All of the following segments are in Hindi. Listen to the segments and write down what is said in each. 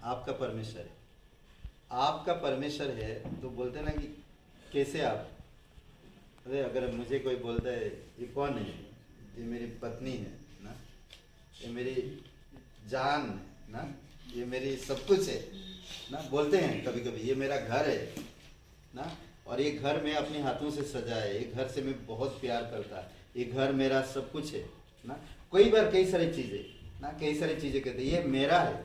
आपका परमेश्वर है, आपका परमेश्वर है, तो बोलते ना कि कैसे आप, अरे अगर मुझे कोई बोलता है ये कौन है, ये मेरी पत्नी है ना, ये मेरी जान है ना, ये मेरी सब कुछ है ना, बोलते हैं कभी कभी ये मेरा घर है ना, और ये घर मैं अपने हाथों से सजा है, ये घर से मैं बहुत प्यार करता, ये घर मेरा सब कुछ है ना। कई बार कई सारी चीज़ें ना, कई सारी चीज़ें कहते हैं ये मेरा है,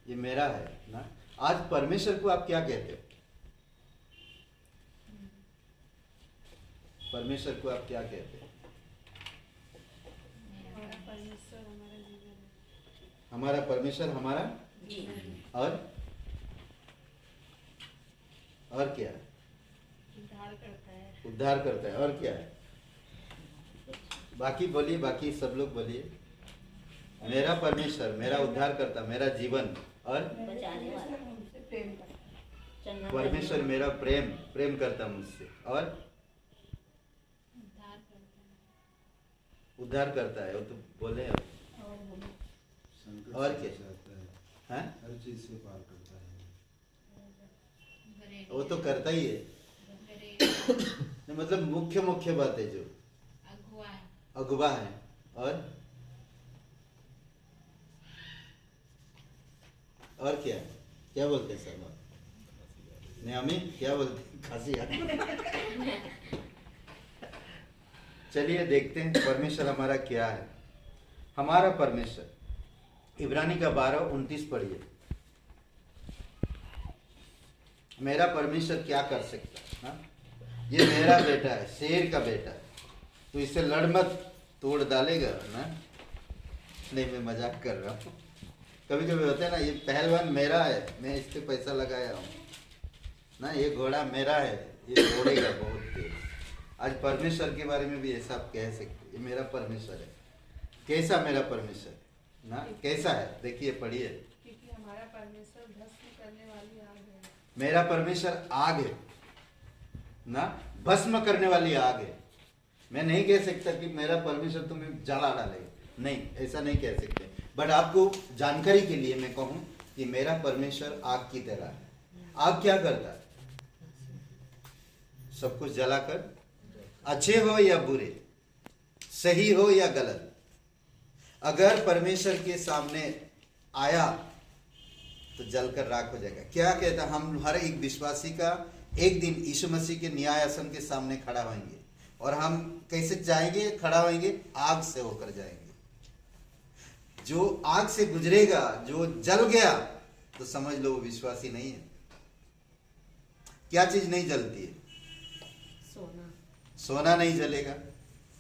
ये मेरा है ना। आज परमेश्वर को आप क्या कहते हो? परमेश्वर को आप क्या कहते हो? हमारा परमेश्वर हमारा और क्या? उद्धार करता है और क्या है? बाकी बोलिए, बाकी सब लोग बोलिए। मेरा परमेश्वर, मेरा उद्धार करता, मेरा जीवन और परमेश्वर मेरा प्रेम करता मुझसे और उद्धार करता है। वो तो बोले अब और क्या है? हर चीज से पार करता है, वो तो करता ही है मतलब मुख्य बात है जो अगुवा है और क्या बोलते हैं सर? नियामी क्या बोलते हैं? खांसी चलिए देखते हैं परमेश्वर हमारा क्या है। हमारा परमेश्वर इब्रानी का 12:29 पढ़िए। मेरा परमेश्वर क्या कर सकता है? ये मेरा बेटा है, शेर का बेटा है, तो इससे लड़ मत, तोड़ डालेगा ना। नहीं, मैं मजाक कर रहा हूँ। कभी कभी होता है ना, ये पहलवान मेरा है, मैं इस पे पैसा लगाया हूँ ना, ये घोड़ा मेरा है, ये दौड़ेगा बहुत तेज। आज परमेश्वर के बारे में भी ऐसा आप कह सकते, ये मेरा परमेश्वर है। कैसा मेरा परमेश्वर ना, कैसा है? देखिए पढ़िए। क्योंकि हमारा परमेश्वर भस्म करने वाली आग है। मेरा परमेश्वर आग है ना, भस्म करने वाली आग है। मैं नहीं कह सकता कि मेरा परमेश्वर तुम्हें जला डालेगा, नहीं, ऐसा नहीं कह सकते। बट आपको जानकारी के लिए मैं कहूं कि मेरा परमेश्वर आग की तरह है। आग क्या करता है? सब कुछ जलाकर, अच्छे हो या बुरे, सही हो या गलत, अगर परमेश्वर के सामने आया तो जलकर राख हो जाएगा। क्या कहता है? हम हर एक विश्वासी का एक दिन यीशु मसीह के न्याय आसन के सामने खड़ा होंगे, और हम कैसे जाएंगे? खड़ा होंगे, आग से होकर जाएंगे। जो आग से गुजरेगा, जो जल गया, तो समझ लो वो विश्वासी नहीं है। क्या चीज नहीं जलती है? सोना नहीं जलेगा,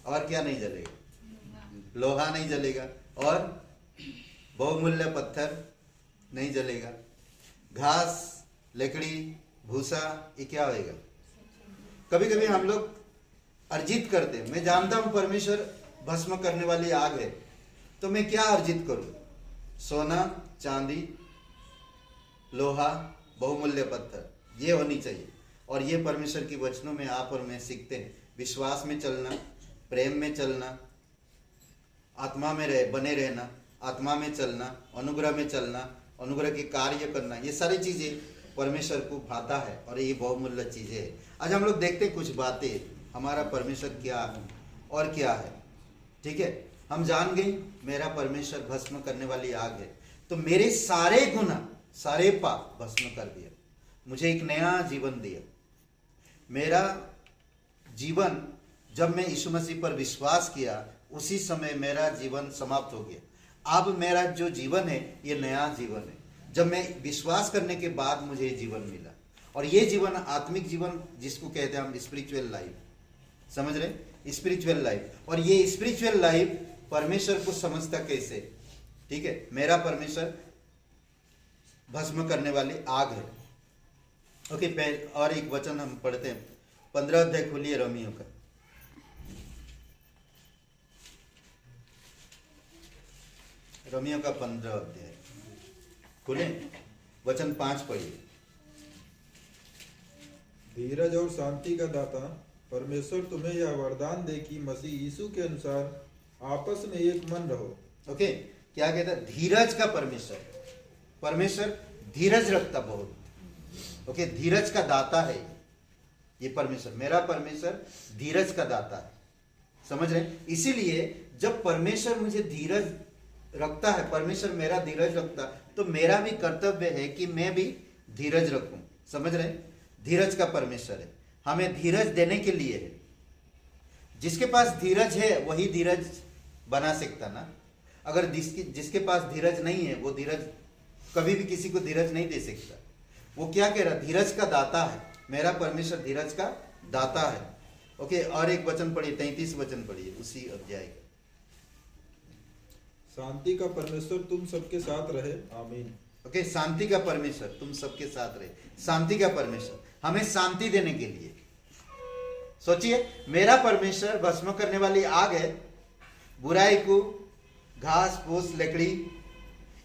और क्या नहीं जलेगा? लोहा नहीं जलेगा, और बहुमूल्य पत्थर नहीं जलेगा। घास, लकड़ी, भूसा, ये क्या होएगा? कभी कभी हम लोग अर्जित करते हैं, मैं जानता हूं परमेश्वर भस्म करने वाली आग है, तो मैं क्या अर्जित करूं? सोना, चांदी, लोहा, बहुमूल्य पत्थर, ये होनी चाहिए। और ये परमेश्वर की वचनों में आप और मैं सीखते हैं। विश्वास में चलना, प्रेम में चलना, आत्मा में बने रहना, आत्मा में चलना, अनुग्रह में चलना, अनुग्रह के कार्य करना, ये सारी चीजें परमेश्वर को भाता है, और ये बहुमूल्य चीजें हैं। आज हम लोग देखते हैं कुछ बातें, हमारा परमेश्वर क्या है और क्या है। ठीक है, हम जान गए मेरा परमेश्वर भस्म करने वाली आग है, तो मेरे सारे गुनाह, सारे पाप भस्म कर दिया, मुझे एक नया जीवन दिया। मेरा जीवन, जब मैं यीशु मसीह पर विश्वास किया, उसी समय मेरा जीवन समाप्त हो गया। अब मेरा जो जीवन है, ये नया जीवन है। जब मैं विश्वास करने के बाद मुझे ये जीवन मिला, और ये जीवन आत्मिक जीवन, जिसको कहते हैं हम स्पिरिचुअल लाइफ, समझ रहे? Spiritual life. और ये स्पिरिचुअल लाइफ परमेश्वर को समझता कैसे? ठीक है, मेरा परमेश्वर भस्म करने वाली आग है। ओके, पहले और एक वचन हम पढ़ते हैं, 15 अध्याय खोलिए रोमियो का। रोमियो का 15 अध्याय खोले, वचन 5 पढ़िए। धीरज और शांति का दाता परमेश्वर तुम्हें यह वरदान दे कि मसीह यीशु के अनुसार आपस में एक मन रहो। ओके, क्या कहता है? धीरज का परमेश्वर, परमेश्वर धीरज रखता बहुत। ओके, धीरज का दाता है ये परमेश्वर, मेरा परमेश्वर धीरज का दाता है। समझ रहे हैं? इसीलिए जब परमेश्वर मुझे धीरज रखता है, परमेश्वर मेरा धीरज रखता, तो मेरा भी कर्तव्य है कि मैं भी धीरज रखूं। समझ रहे हैं? धीरज का परमेश्वर है, हमें धीरज देने के लिए है। जिसके पास धीरज है वही धीरज बना सकता ना। अगर जिसके पास धीरज नहीं है वो धीरज कभी भी किसी को धीरज नहीं दे सकता। वो क्या कह रहा? धीरज का दाता है, मेरा परमेश्वर धीरज का दाता है। ओके, और एक वचन पढ़िए, 33 वचन पढ़िए उसी अध्याय का। शांति का परमेश्वर तुम सबके साथ रहे, आमीन। ओके, शांति का परमेश्वर तुम सबके साथ रहे। शांति का परमेश्वर हमें शांति देने के लिए। सोचिए, मेरा परमेश्वर भस्म करने वाली आग है, बुराई को, घास फूस लकड़ी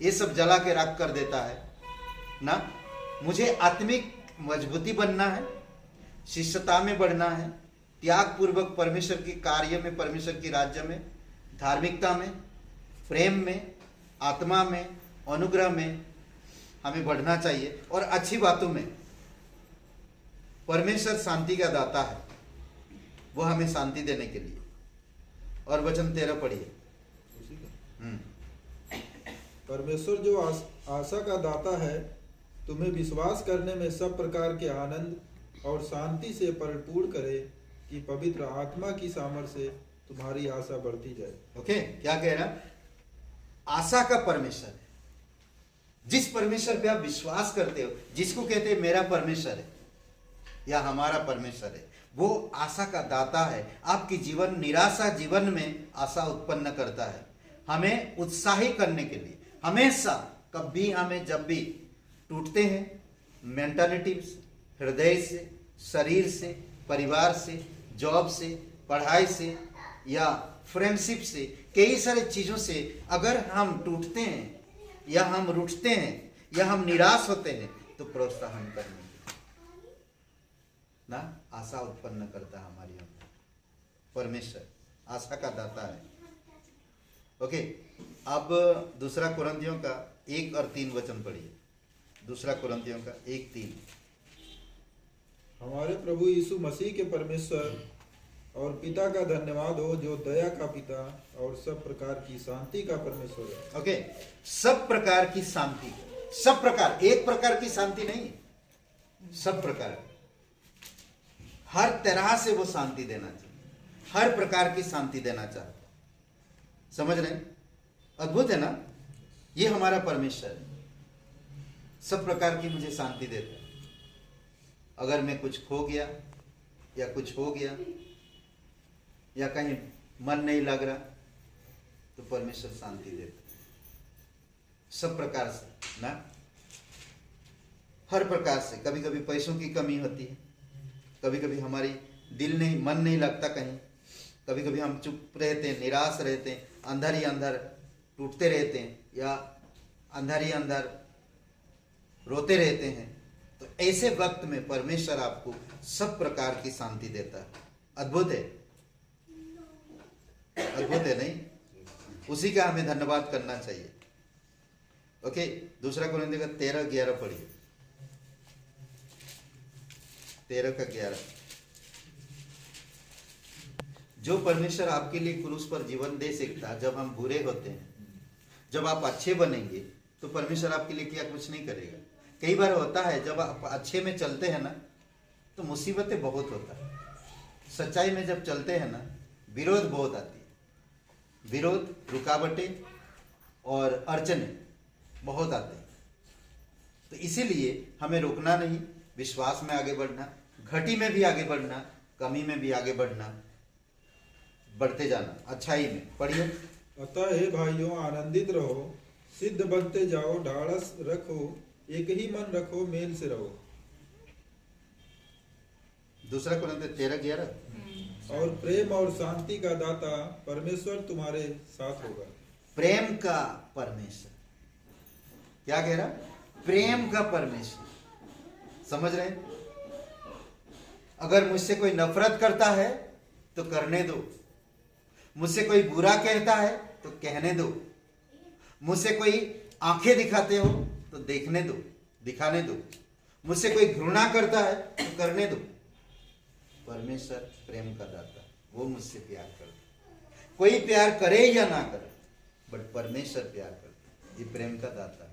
ये सब जला के राख कर देता है ना। मुझे आत्मिक मजबूती बनना है, शिष्यता में बढ़ना है, त्याग पूर्वक परमेश्वर के कार्य में, परमेश्वर के राज्य में, धार्मिकता में, प्रेम में, आत्मा में, अनुग्रह में हमें बढ़ना चाहिए और अच्छी बातों में। परमेश्वर शांति का दाता है, वो हमें शांति देने के लिए। और वचन 13 पढ़िए। उसी का परमेश्वर जो आशा का दाता है, तुम्हें विश्वास करने में सब प्रकार के आनंद और शांति से परिपूर्ण करे, कि पवित्र आत्मा की सामर्थ्य से तुम्हारी आशा बढ़ती जाए। ओके, क्या कह रहा? आशा का परमेश्वर, जिस परमेश्वर पे आप विश्वास करते हो, जिसको कहते हैं मेरा परमेश्वर है या हमारा परमेश्वर है, वो आशा का दाता है। आपकी जीवन निराशा जीवन में आशा उत्पन्न करता है, हमें उत्साही करने के लिए। हमेशा कभी हमें जब भी टूटते हैं, मेंटालिटी से, हृदय से, शरीर से, परिवार से, जॉब से, पढ़ाई से या फ्रेंडशिप से, कई सारे चीजों से अगर हम टूटते हैं या हम रूठते हैं या हम निराश होते हैं, तो प्रोत्साहन करने ना आशा उत्पन्न करता है हमारी अंदर। परमेश्वर आशा का दाता है। ओके, अब दूसरा कुरिन्थियों का 1 और 3 वचन पढ़िए। दूसरा कुरिन्थियों का 1-3। हमारे प्रभु यीशु मसीह के परमेश्वर और पिता का धन्यवाद हो, जो दया का पिता और सब प्रकार की शांति का परमेश्वर है। ओके, सब प्रकार की शांति, सब प्रकार, एक प्रकार की शांति नहीं, सब प्रकार, हर तरह से वो शांति देना चाहिए, हर प्रकार की शांति देना चाहता। समझ रहे हैं? अद्भुत है ना? ये हमारा परमेश्वर है, सब प्रकार की मुझे शांति देता है। अगर मैं कुछ खो गया या कुछ हो गया या कहीं मन नहीं लग रहा, तो परमेश्वर शांति देता है सब प्रकार से ना, हर प्रकार से। कभी कभी पैसों की कमी होती है, कभी कभी हमारी दिल नहीं, मन नहीं लगता कहीं, कभी कभी हम चुप रहते हैं, निराश रहते हैं, अंदर ही अंदर टूटते रहते हैं या अंदर ही अंदर रोते रहते हैं। तो ऐसे वक्त में परमेश्वर आपको सब प्रकार की शांति देता है। अद्भुत है, अद्भुत है नहीं? उसी का हमें धन्यवाद करना चाहिए। ओके, दूसरा कुरिन्थियों का 13-11 पढ़िए। 13-11। जो परमेश्वर आपके लिए क्रूस पर जीवन दे सकता है जब हम बुरे होते हैं, जब आप अच्छे बनेंगे तो परमेश्वर आपके लिए क्या कुछ नहीं करेगा। कई बार होता है जब आप अच्छे में चलते हैं ना, तो मुसीबतें बहुत होता है। सच्चाई में जब चलते हैं ना, विरोध बहुत आती है, विरोध, रुकावटें और अड़चने बहुत आते हैं। तो इसीलिए हमें रुकना नहीं, विश्वास में आगे बढ़ना, घटी में भी आगे बढ़ना, कमी में भी आगे बढ़ना, बढ़ते जाना, अच्छाई में। पढ़िए। अतः हे भाइयों, आनंदित रहो, सिद्ध बनते जाओ, ढाढ़स रखो, एक ही मन रखो, मेल से रहो। दूसरा कुरिन्थियों 13-11। और प्रेम और शांति का दाता परमेश्वर तुम्हारे साथ होगा। प्रेम का परमेश्वर, क्या कह रहा? प्रेम का परमेश्वर। समझ रहे हैं? अगर मुझसे कोई नफरत करता है तो करने दो, मुझसे कोई बुरा कहता है तो कहने दो, मुझसे कोई आंखें दिखाते हो तो देखने दो, दिखाने दो। मुझसे कोई घृणा करता है तो करने दो। परमेश्वर प्रेम का दाता, वो मुझसे प्यार करता है। कोई प्यार करे या ना करे, बट परमेश्वर प्यार करता है। ये प्रेम का दाता है,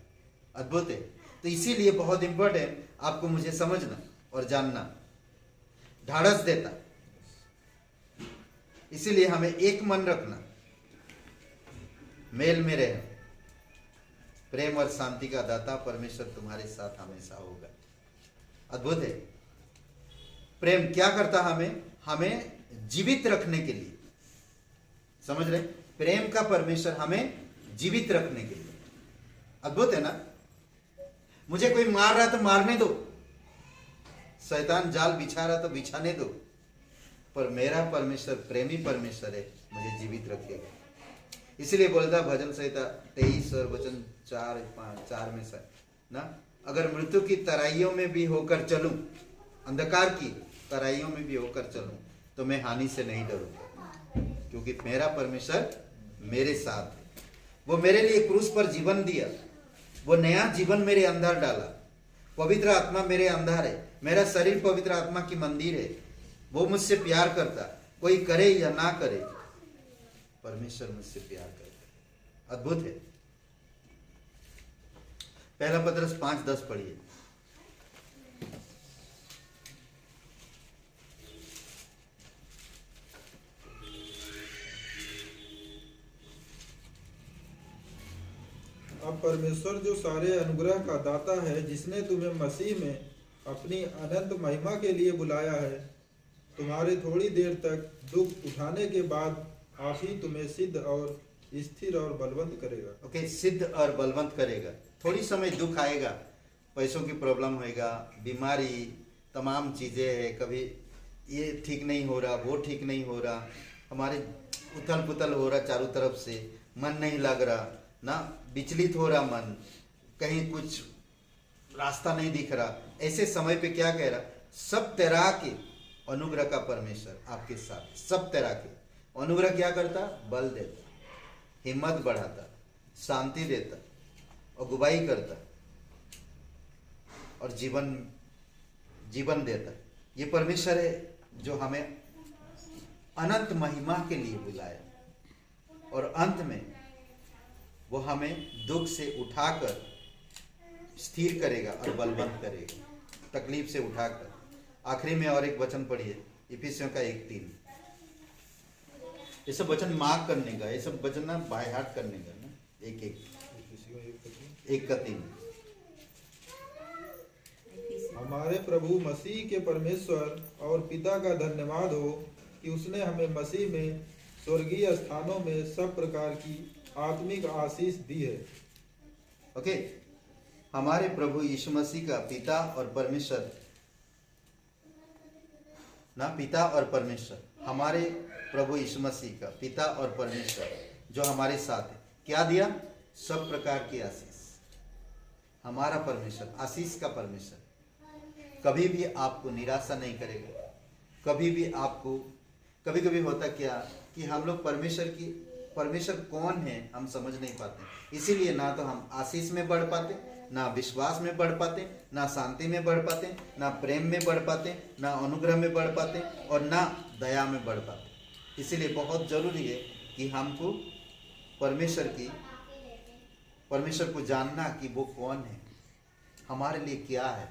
अद्भुत है। तो इसीलिए बहुत इंपॉर्टेंट आपको मुझे समझना और जानना, ढाढ़स देता। इसीलिए हमें एक मन रखना, मेल में रहे। प्रेम और शांति का दाता परमेश्वर तुम्हारे साथ हमेशा होगा। अद्भुत है। प्रेम क्या करता? हमें जीवित रखने के लिए, समझ रहे? प्रेम का परमेश्वर हमें जीवित रखने के लिए। अद्भुत है ना? मुझे कोई मार रहा तो मारने दो, शैतान जाल बिछा रहा तो बिछाने दो, पर मेरा परमेश्वर प्रेमी परमेश्वर है, मुझे जीवित रखेगा। इसलिए बोलता भजन संहिता 23 और वचन 4 में से ना, अगर मृत्यु की तराइयों में भी होकर चलूं, अंधकार की तराइयों में भी होकर चलूं, तो मैं हानि से नहीं डरूंगा, क्योंकि मेरा परमेश्वर मेरे साथ है। वो मेरे लिए क्रूस पर जीवन दिया, वो नया जीवन मेरे अंदर डाला। पवित्र आत्मा मेरे अंदर है, मेरा शरीर पवित्र आत्मा की मंदिर है। वो मुझसे प्यार करता, कोई करे या ना करे, परमेश्वर मुझसे प्यार करता। अद्भुत है। पहला पत्रस 5:10 पढ़िए। अब परमेश्वर जो सारे अनुग्रह का दाता है, जिसने तुम्हें मसीह में अपनी अनंत महिमा के लिए बुलाया है, तुम्हारे थोड़ी देर तक दुख उठाने के बाद आप ही तुम्हें सिद्ध और स्थिर और बलवंत करेगा। ओके, सिद्ध और बलवंत करेगा। थोड़ी समय दुख आएगा, पैसों की प्रॉब्लम होएगा, बीमारी, तमाम चीजें है, कभी ये ठीक नहीं हो रहा, वो ठीक नहीं हो रहा, हमारे उथल पुथल हो रहा चारों तरफ से, मन नहीं लग रहा ना, विचलित हो रहा मन, कहीं कुछ रास्ता नहीं दिख रहा। ऐसे समय पे क्या कह रहा? सब तरह के अनुग्रह का परमेश्वर आपके साथ। सब तरह के अनुग्रह क्या करता? बल देता, हिम्मत बढ़ाता, शांति देता, अगुवाई करता और जीवन देता। ये परमेश्वर है जो हमें अनंत महिमा के लिए बुलाया, और अंत में वो हमें दुख से उठाकर स्थिर करेगा और बलवंत करेगा, तकलीफ से उठाकर। आखिरी में और एक वचन पढ़िए, इफिसियों का 1:3। ये सब वचन मार्क करने का, ये सब वचन ना बाय हार्ट करने का ना, एक का 3। हमारे प्रभु मसीह के परमेश्वर और पिता का धन्यवाद हो कि उसने हमें मसीह में स्वर्गीय स्थानों में सब प्रकार की आत्मिक आशीष दी है। ओके, हमारे प्रभु यीशु मसीह का पिता और परमेश्वर ना, पिता और परमेश्वर, हमारे प्रभु यीशु मसीह का पिता और परमेश्वर जो हमारे साथ है, क्या दिया? सब प्रकार की आशीष। हमारा परमेश्वर आशीष का परमेश्वर कभी भी आपको निराशा नहीं करेगा। कभी भी आपको, कभी कभी होता क्या कि हम लोग परमेश्वर कौन है हम समझ नहीं पाते, इसीलिए ना तो हम आशीष में बढ़ पाते, ना विश्वास में बढ़ पाते, ना शांति में बढ़ पाते, ना प्रेम में बढ़ पाते, ना अनुग्रह में बढ़ पाते, और ना दया में बढ़ पाते। इसीलिए बहुत जरूरी है कि हमको परमेश्वर को जानना कि वो कौन है, हमारे लिए क्या है।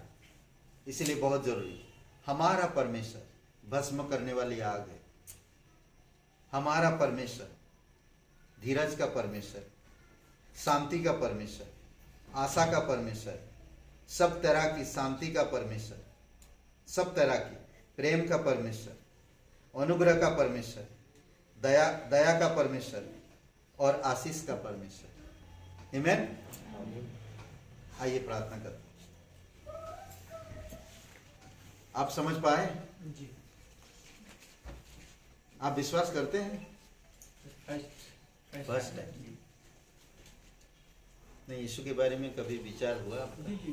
इसीलिए बहुत जरूरी है। हमारा परमेश्वर भस्म करने वाली आग है। हमारा परमेश्वर धीरज का परमेश्वर, शांति का परमेश्वर, आशा का परमेश्वर, सब तरह की शांति का परमेश्वर, सब तरह की प्रेम का परमेश्वर, अनुग्रह का परमेश्वर, दया का परमेश्वर और आशीष का परमेश्वर। आमीन। आइए प्रार्थना करते। आप समझ पाए? जी। आप विश्वास करते हैं? फर्स्ट टाइम नहीं, यीशु के बारे में कभी विचार हुआ आपका? जी।